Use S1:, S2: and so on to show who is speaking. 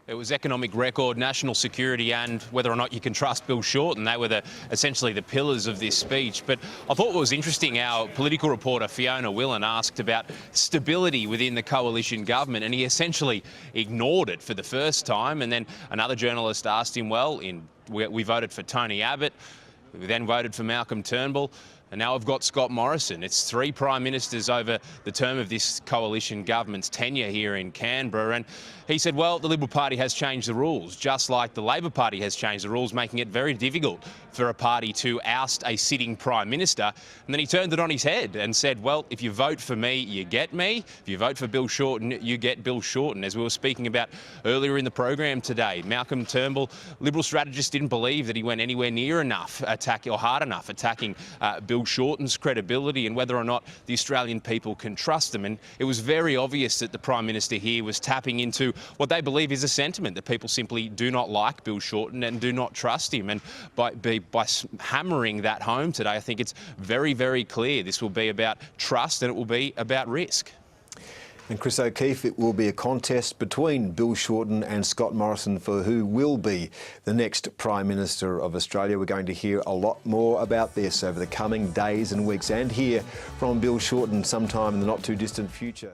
S1: It was economic record, national security and whether or not you can trust Bill Shorten. They were essentially the pillars of this speech. But I thought what was interesting, our political reporter Fiona Willan asked about stability within the coalition government, and he essentially ignored it for the first time. And then another journalist asked him, well, we voted for Tony Abbott, we then voted for Malcolm Turnbull, and now we've got Scott Morrison. It's 3 Prime Ministers over the term of this coalition government's tenure here in Canberra. And he said, well, the Liberal Party has changed the rules, just like the Labor Party has changed the rules, making it very difficult for a party to oust a sitting Prime Minister. And then he turned it on his head and said, well, if you vote for me, you get me. If you vote for Bill Shorten, you get Bill Shorten. As we were speaking about earlier in the program today, Malcolm Turnbull, Liberal strategist, didn't believe that he went anywhere near enough hard enough attacking Bill Shorten's credibility and whether or not the Australian people can trust him. And it was very obvious that the Prime Minister here was tapping into what they believe is a sentiment that people simply do not like Bill Shorten and do not trust him. And by hammering that home today, I think it's very, very clear this will be about trust and it will be about risk.
S2: And Chris O'Keefe, it will be a contest between Bill Shorten and Scott Morrison for who will be the next Prime Minister of Australia. We're going to hear a lot more about this over the coming days and weeks, and hear from Bill Shorten sometime in the not too distant future.